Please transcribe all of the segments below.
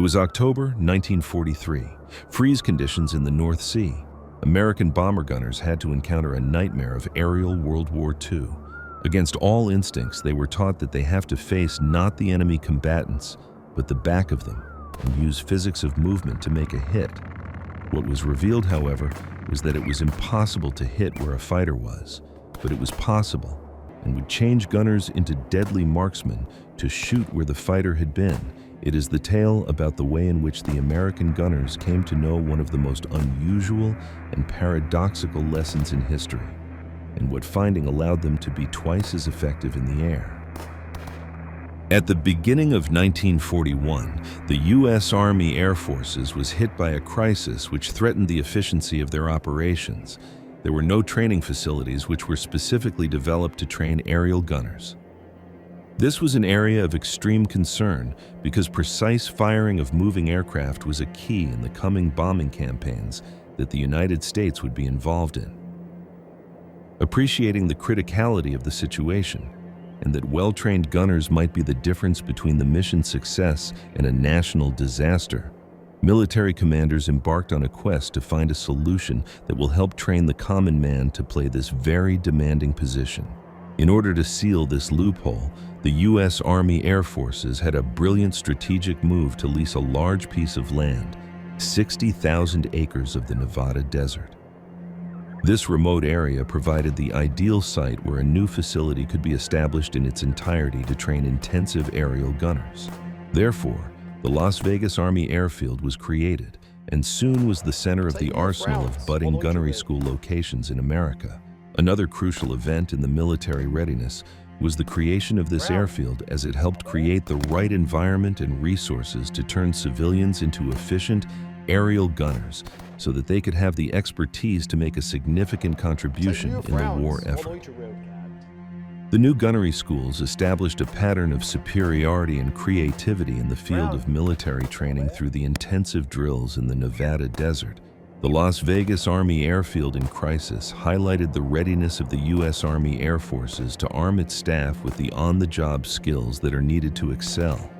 was October 1943, freeze conditions in the North Sea. American bomber gunners had to encounter a nightmare of aerial World War II. Against all instincts, they were taught that they have to face not the enemy combatants, but the back of them, and use physics of movement to make a hit. What was revealed, however, was that it was impossible to hit where a fighter was, but it was possible, and would change gunners into deadly marksmen to shoot where the fighter had been. It is the tale about the way in which the American gunners came to know one of the most unusual and paradoxical lessons in history, and what finding allowed them to be twice as effective in the air. At the beginning of 1941, the U.S. Army Air Forces was hit by a crisis which threatened the efficiency of their operations. There were no training facilities which were specifically developed to train aerial gunners. This was an area of extreme concern because precise firing of moving aircraft was a key in the coming bombing campaigns that the United States would be involved in. Appreciating the criticality of the situation, and that well-trained gunners might be the difference between the mission's success and a national disaster, military commanders embarked on a quest to find a solution that will help train the common man to play this very demanding position. In order to seal this loophole, the U.S. Army Air Forces had a brilliant strategic move to lease a large piece of land, 60,000 acres of the Nevada desert. This remote area provided the ideal site where a new facility could be established in its entirety to train intensive aerial gunners. Therefore, the Las Vegas Army Airfield was created and soon was the center of the arsenal of budding gunnery school locations in America. Another crucial event in the military readiness was the creation of this airfield, as it helped create the right environment and resources to turn civilians into efficient aerial gunners so that they could have the expertise to make a significant contribution in the war effort. The new gunnery schools established a pattern of superiority and creativity in the field of military training through the intensive drills in the Nevada desert. The Las Vegas Army Airfield in crisis highlighted the readiness of the U.S. Army Air Forces to arm its staff with the on-the-job skills that are needed to excel.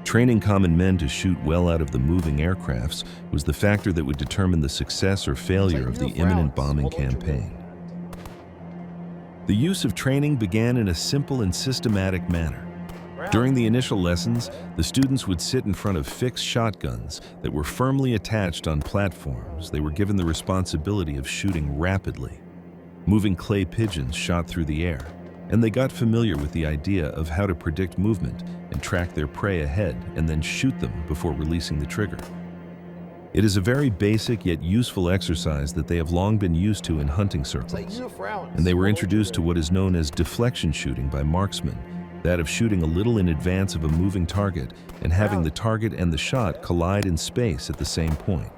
Training common men to shoot well out of the moving aircrafts was the factor that would determine the success or failure of the imminent bombing campaign. The use of training began in a simple and systematic manner. During the initial lessons, the students would sit in front of fixed shotguns that were firmly attached on platforms. They were given the responsibility of shooting rapidly. Moving clay pigeons shot through the air, and they got familiar with the idea of how to predict movement and track their prey ahead and then shoot them before releasing the trigger. It is a very basic yet useful exercise that they have long been used to in hunting circles, and they were introduced to what is known as deflection shooting by marksmen, that of shooting a little in advance of a moving target and having the target and the shot collide in space at the same point.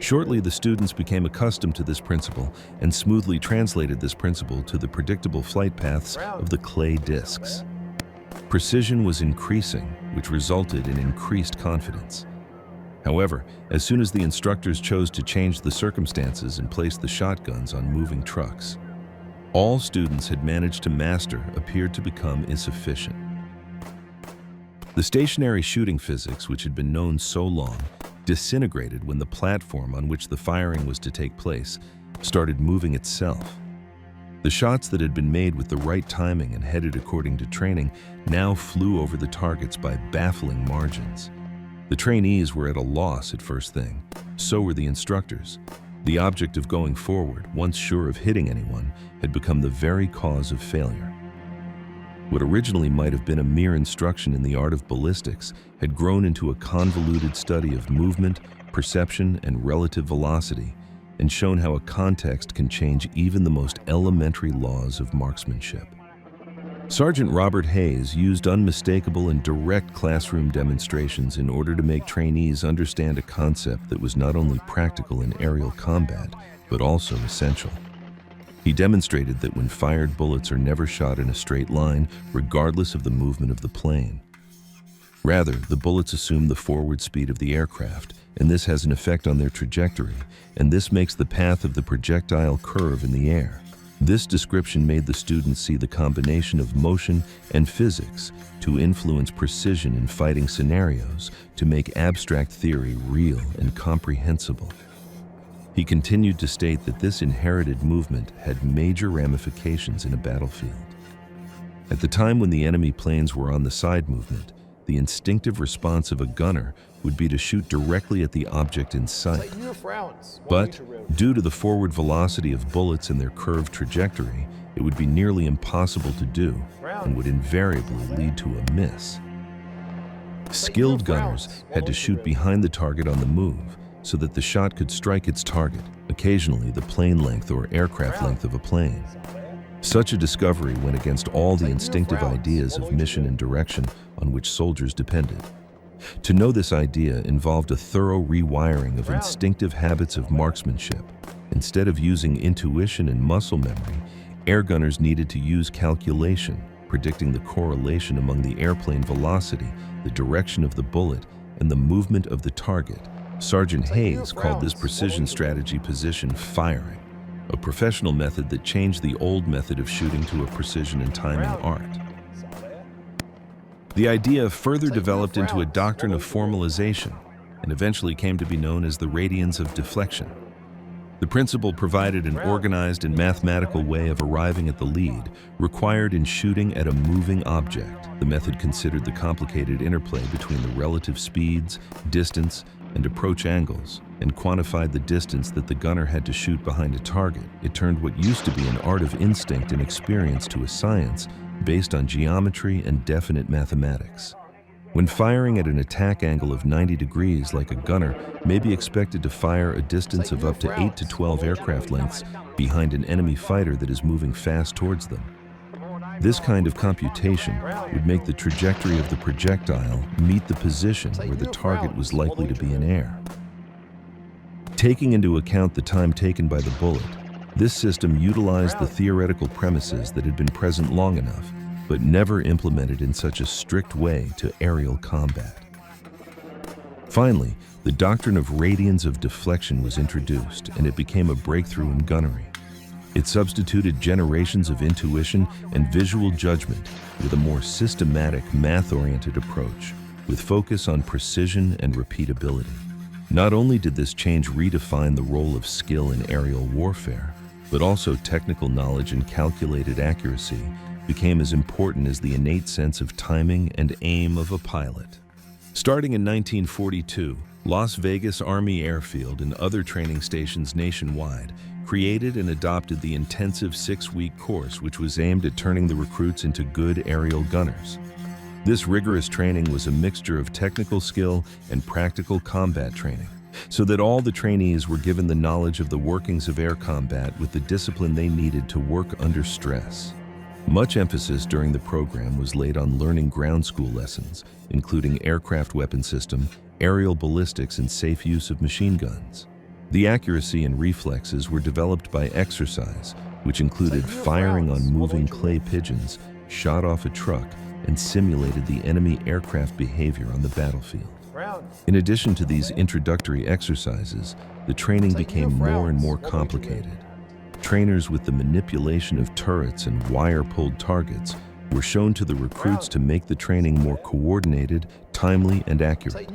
Shortly, the students became accustomed to this principle and smoothly translated this principle to the predictable flight paths of the clay discs. Precision was increasing, which resulted in increased confidence. However, as soon as the instructors chose to change the circumstances and place the shotguns on moving trucks, all students had managed to master appeared to become insufficient. The stationary shooting physics, which had been known so long, disintegrated when the platform on which the firing was to take place started moving itself. The shots that had been made with the right timing and headed according to training now flew over the targets by baffling margins. The trainees were at a loss at first thing, so were the instructors. The object of going forward, once sure of hitting anyone, had become the very cause of failure. What originally might have been a mere instruction in the art of ballistics had grown into a convoluted study of movement, perception, and relative velocity, and shown how a context can change even the most elementary laws of marksmanship. Sergeant Robert Hayes used unmistakable and direct classroom demonstrations in order to make trainees understand a concept that was not only practical in aerial combat, but also essential. He demonstrated that when fired bullets are never shot in a straight line, regardless of the movement of the plane. Rather, the bullets assume the forward speed of the aircraft, and this has an effect on their trajectory, and this makes the path of the projectile curve in the air. This description made the students see the combination of motion and physics to influence precision in fighting scenarios to make abstract theory real and comprehensible. He continued to state that this inherited movement had major ramifications in a battlefield. At the time when the enemy planes were on the side movement, the instinctive response of a gunner would be to shoot directly at the object in sight. But, due to the forward velocity of bullets and their curved trajectory, it would be nearly impossible to do and would invariably lead to a miss. Skilled gunners had to shoot behind the target on the move so that the shot could strike its target, occasionally the plane length or aircraft length of a plane. Such a discovery went against all the instinctive ideas of mission and direction on which soldiers depended. To know this idea involved a thorough rewiring of instinctive habits of marksmanship. Instead of using intuition and muscle memory, air gunners needed to use calculation, predicting the correlation among the airplane velocity, the direction of the bullet, and the movement of the target. Sergeant Hayes called this precision strategy position firing, a professional method that changed the old method of shooting to a precision and timing art. The idea further developed into a doctrine of formalization and eventually came to be known as the radians of deflection. The principle provided an organized and mathematical way of arriving at the lead required in shooting at a moving object. The method considered the complicated interplay between the relative speeds, distance, and approach angles, and quantified the distance that the gunner had to shoot behind a target. It turned what used to be an art of instinct and experience to a science based on geometry and definite mathematics. When firing at an attack angle of 90 degrees like a gunner may be expected to fire a distance of up to 8 to 12 aircraft lengths behind an enemy fighter that is moving fast towards them. This kind of computation would make the trajectory of the projectile meet the position where the target was likely to be in air. Taking into account the time taken by the bullet, this system utilized the theoretical premises that had been present long enough, but never implemented in such a strict way to aerial combat. Finally, the doctrine of radians of deflection was introduced, and it became a breakthrough in gunnery. It substituted generations of intuition and visual judgment with a more systematic, math-oriented approach, with focus on precision and repeatability. Not only did this change redefine the role of skill in aerial warfare, but also technical knowledge and calculated accuracy became as important as the innate sense of timing and aim of a pilot. Starting in 1942, Las Vegas Army Airfield and other training stations nationwide created and adopted the intensive 6-week course, which was aimed at turning the recruits into good aerial gunners. This rigorous training was a mixture of technical skill and practical combat training, so that all the trainees were given the knowledge of the workings of air combat with the discipline they needed to work under stress. Much emphasis during the program was laid on learning ground school lessons, including aircraft weapon system, aerial ballistics, and safe use of machine guns. The accuracy and reflexes were developed by exercise, which included firing on moving clay pigeons, shot off a truck, and simulated the enemy aircraft behavior on the battlefield. In addition to these introductory exercises, the training became more and more complicated. Trainers with the manipulation of turrets and wire-pulled targets were shown to the recruits to make the training more coordinated, timely, and accurate.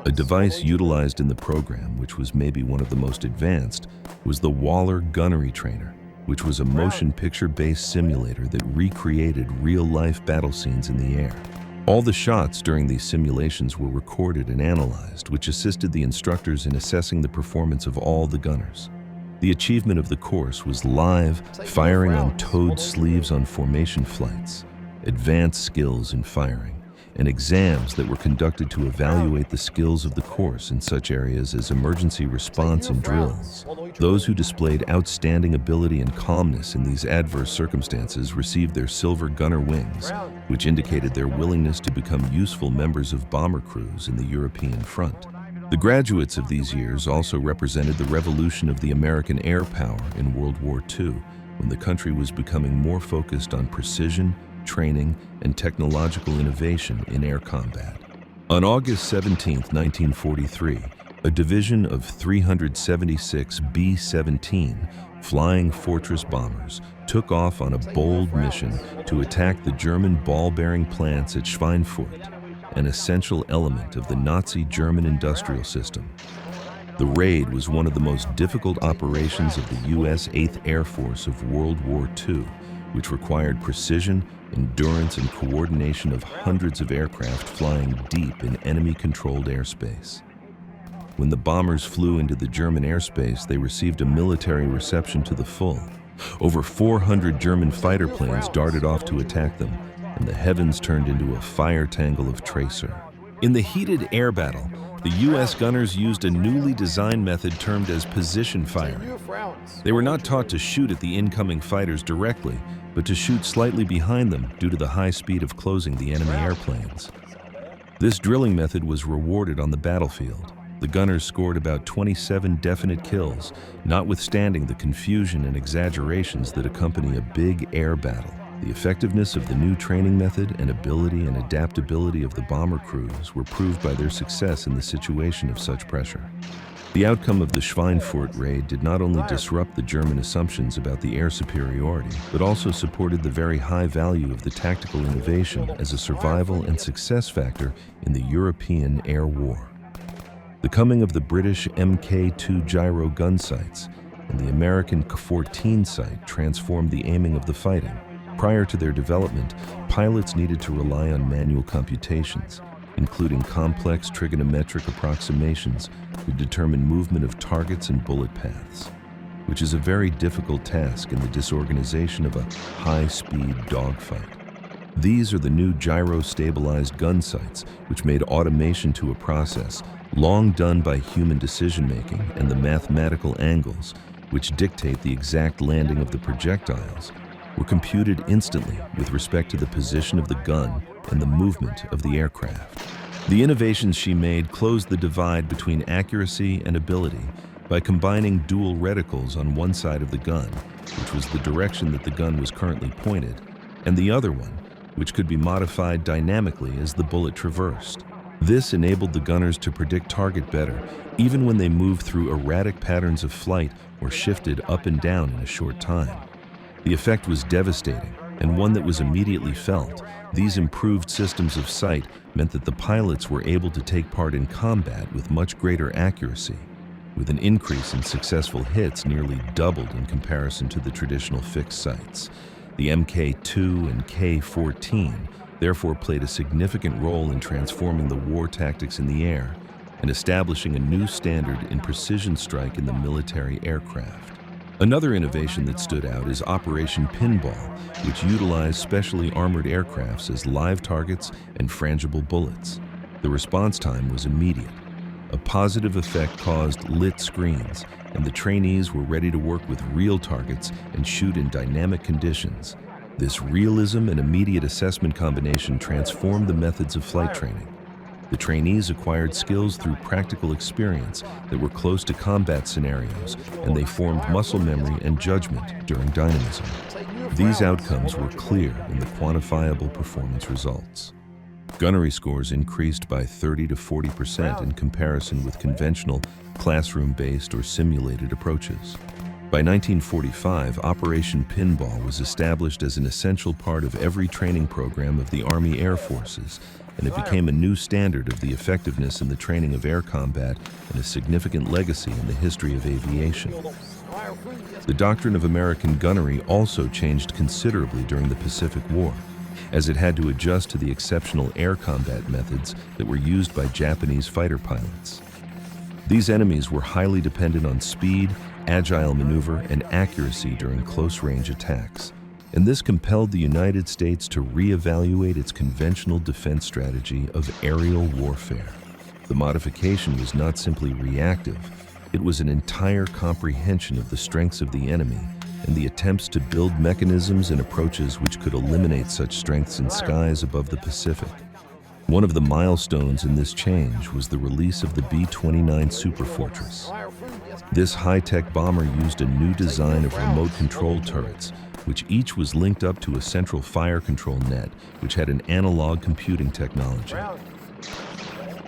A device utilized in the program, which was maybe one of the most advanced, was the Waller Gunnery Trainer, which was a motion picture-based simulator that recreated real-life battle scenes in the air. All the shots during these simulations were recorded and analyzed, which assisted the instructors in assessing the performance of all the gunners. The achievement of the course was live, firing on towed sleeves on formation flights, advanced skills in firing, and exams that were conducted to evaluate the skills of the course in such areas as emergency response and drills. Those who displayed outstanding ability and calmness in these adverse circumstances received their silver gunner wings, which indicated their willingness to become useful members of bomber crews in the European front. The graduates of these years also represented the revolution of the American air power in World War II, when the country was becoming more focused on precision, training, and technological innovation in air combat. On August 17, 1943, a division of 376 B-17 Flying Fortress bombers took off on a bold mission to attack the German ball-bearing plants at Schweinfurt, an essential element of the Nazi German industrial system. The raid was one of the most difficult operations of the U.S. 8th Air Force of World War II, which required precision, endurance, and coordination of hundreds of aircraft flying deep in enemy-controlled airspace. When the bombers flew into the German airspace, they received a military reception to the full. Over 400 German fighter planes darted off to attack them, and the heavens turned into a fire tangle of tracer. In the heated air battle, the U.S. gunners used a newly designed method termed as position firing. They were not taught to shoot at the incoming fighters directly, but to shoot slightly behind them due to the high speed of closing the enemy airplanes. This drilling method was rewarded on the battlefield. The gunners scored about 27 definite kills, notwithstanding the confusion and exaggerations that accompany a big air battle. The effectiveness of the new training method and ability and adaptability of the bomber crews were proved by their success in the situation of such pressure. The outcome of the Schweinfurt raid did not only disrupt the German assumptions about the air superiority, but also supported the very high value of the tactical innovation as a survival and success factor in the European air war. The coming of the British Mk2 Gyro Gunsights and the American K-14 sight transformed the aiming of the fighting. Prior to their development, pilots needed to rely on manual computations, including complex trigonometric approximations to determine movement of targets and bullet paths, which is a very difficult task in the disorganization of a high-speed dogfight. These are the new gyro-stabilized gun sights, which made automation to a process long done by human decision-making and the mathematical angles, which dictate the exact landing of the projectiles, were computed instantly with respect to the position of the gun and the movement of the aircraft. The innovations she made closed the divide between accuracy and ability by combining dual reticles on one side of the gun, which was the direction that the gun was currently pointed, and the other one, which could be modified dynamically as the bullet traversed. This enabled the gunners to predict target better, even when they moved through erratic patterns of flight or shifted up and down in a short time. The effect was devastating, and one that was immediately felt. These improved systems of sight meant that the pilots were able to take part in combat with much greater accuracy, with an increase in successful hits nearly doubled in comparison to the traditional fixed sights. The Mk2 and K-14 therefore played a significant role in transforming the war tactics in the air and establishing a new standard in precision strike in the military aircraft. Another innovation that stood out is Operation Pinball, which utilized specially armored aircrafts as live targets and frangible bullets. The response time was immediate. A positive effect caused lit screens, and the trainees were ready to work with real targets and shoot in dynamic conditions. This realism and immediate assessment combination transformed the methods of flight training. The trainees acquired skills through practical experience that were close to combat scenarios, and they formed muscle memory and judgment during dynamism. These outcomes were clear in the quantifiable performance results. Gunnery scores increased by 30 to 40% in comparison with conventional classroom-based or simulated approaches. By 1945, Operation Pinball was established as an essential part of every training program of the Army Air Forces, and it became a new standard of the effectiveness in the training of air combat and a significant legacy in the history of aviation. The doctrine of American gunnery also changed considerably during the Pacific War, as it had to adjust to the exceptional air combat methods that were used by Japanese fighter pilots. These enemies were highly dependent on speed, agile maneuver, and accuracy during close-range attacks, and this compelled the United States to reevaluate its conventional defense strategy of aerial warfare. The modification was not simply reactive, it was an entire comprehension of the strengths of the enemy and the attempts to build mechanisms and approaches which could eliminate such strengths in skies above the Pacific. One of the milestones in this change was the release of the B-29 Superfortress. This high-tech bomber used a new design of remote control turrets, which each was linked up to a central fire control net, which had an analog computing technology.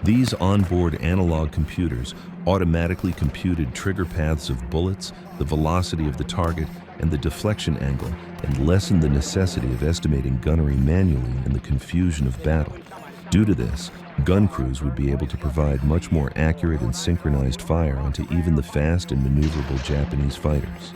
These onboard analog computers automatically computed trigger paths of bullets, the velocity of the target, and the deflection angle, and lessened the necessity of estimating gunnery manually in the confusion of battle. Due to this, gun crews would be able to provide much more accurate and synchronized fire onto even the fast and maneuverable Japanese fighters.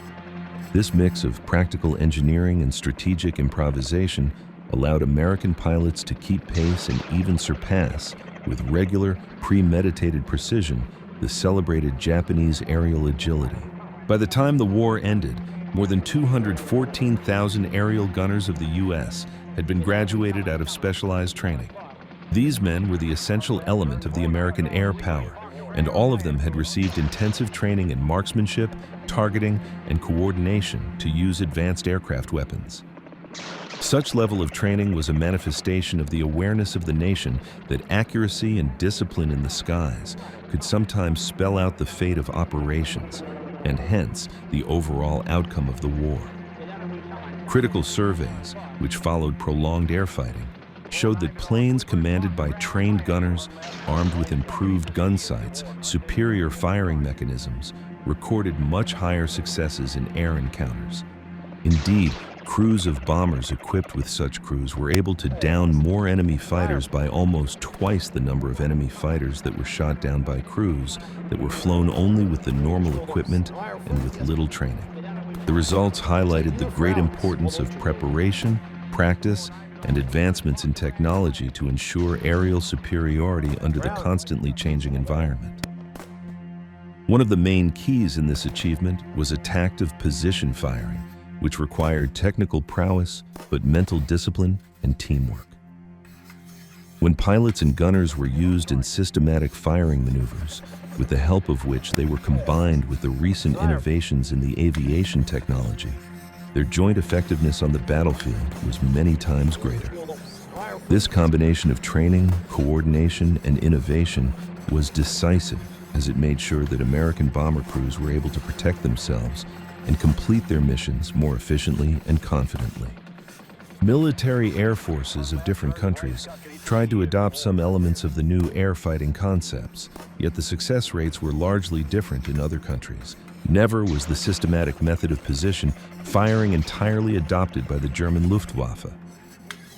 This mix of practical engineering and strategic improvisation allowed American pilots to keep pace and even surpass, with regular, premeditated precision, the celebrated Japanese aerial agility. By the time the war ended, more than 214,000 aerial gunners of the U.S. had been graduated out of specialized training. These men were the essential element of the American air power, and all of them had received intensive training in marksmanship, targeting, and coordination to use advanced aircraft weapons. Such level of training was a manifestation of the awareness of the nation that accuracy and discipline in the skies could sometimes spell out the fate of operations, and hence the overall outcome of the war. Critical surveys, which followed prolonged air fighting, showed that planes commanded by trained gunners, armed with improved gun sights, superior firing mechanisms, recorded much higher successes in air encounters. Indeed, crews of bombers equipped with such crews were able to down more enemy fighters by almost twice the number of enemy fighters that were shot down by crews that were flown only with the normal equipment and with little training. The results highlighted the great importance of preparation, practice, and advancements in technology to ensure aerial superiority under the constantly changing environment. One of the main keys in this achievement was active position firing, which required technical prowess, but mental discipline and teamwork. When pilots and gunners were used in systematic firing maneuvers, with the help of which they were combined with the recent innovations in the aviation technology, their joint effectiveness on the battlefield was many times greater. This combination of training, coordination, and innovation was decisive, as it made sure that American bomber crews were able to protect themselves and complete their missions more efficiently and confidently. Military air forces of different countries tried to adopt some elements of the new air fighting concepts, yet the success rates were largely different in other countries. Never was the systematic method of position firing entirely adopted by the German Luftwaffe.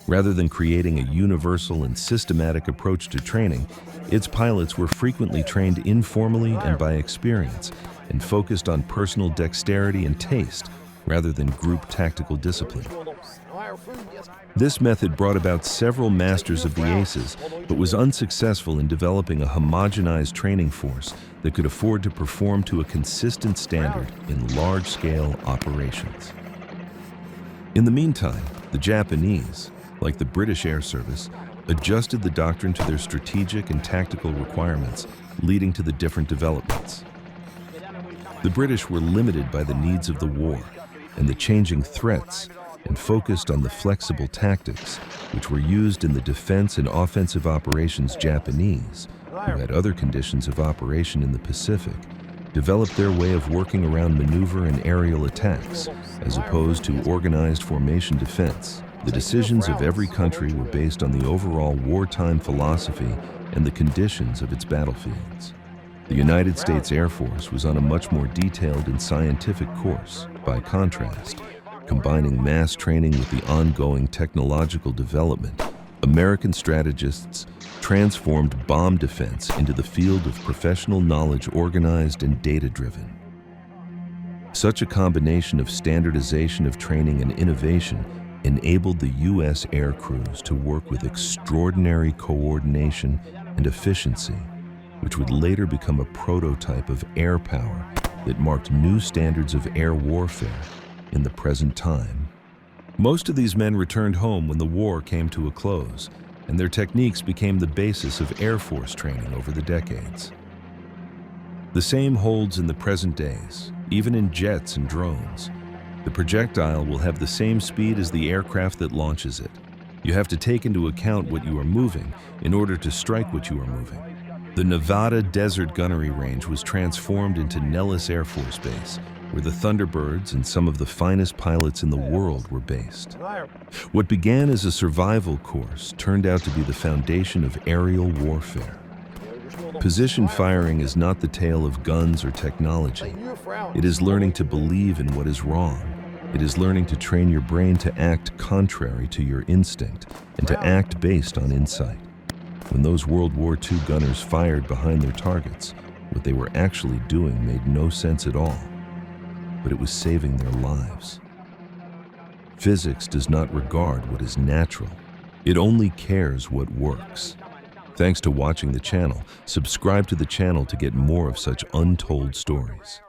Rather than creating a universal and systematic approach to training, its pilots were frequently trained informally and by experience, and focused on personal dexterity and taste, rather than group tactical discipline. This method brought about several masters of the aces, but was unsuccessful in developing a homogenized training force that could afford to perform to a consistent standard in large-scale operations. In the meantime, the Japanese, like the British Air Service, adjusted the doctrine to their strategic and tactical requirements, leading to the different developments. The British were limited by the needs of the war and the changing threats, and focused on the flexible tactics which were used in the defense and offensive operations. Japanese, who had other conditions of operation in the Pacific, developed their way of working around maneuver and aerial attacks, as opposed to organized formation defense. The decisions of every country were based on the overall wartime philosophy and the conditions of its battlefields. The United States Air Force was on a much more detailed and scientific course. By contrast, combining mass training with the ongoing technological development, American strategists transformed bomb defense into the field of professional knowledge, organized and data-driven. Such a combination of standardization of training and innovation enabled the U.S. air crews to work with extraordinary coordination and efficiency, which would later become a prototype of air power that marked new standards of air warfare in the present time. Most of these men returned home when the war came to a close, and their techniques became the basis of Air Force training over the decades. The same holds in the present days, even in jets and drones. The projectile will have the same speed as the aircraft that launches it. You have to take into account what you are moving in order to strike what you are moving. The Nevada Desert Gunnery Range was transformed into Nellis Air Force Base, where the Thunderbirds and some of the finest pilots in the world were based. What began as a survival course turned out to be the foundation of aerial warfare. Position firing is not the tale of guns or technology. It is learning to believe in what is wrong. It is learning to train your brain to act contrary to your instinct and to act based on insight. When those World War II gunners fired behind their targets, what they were actually doing made no sense at all, but it was saving their lives. Physics does not regard what is natural. It only cares what works. Thanks to watching the channel. Subscribe to the channel to get more of such untold stories.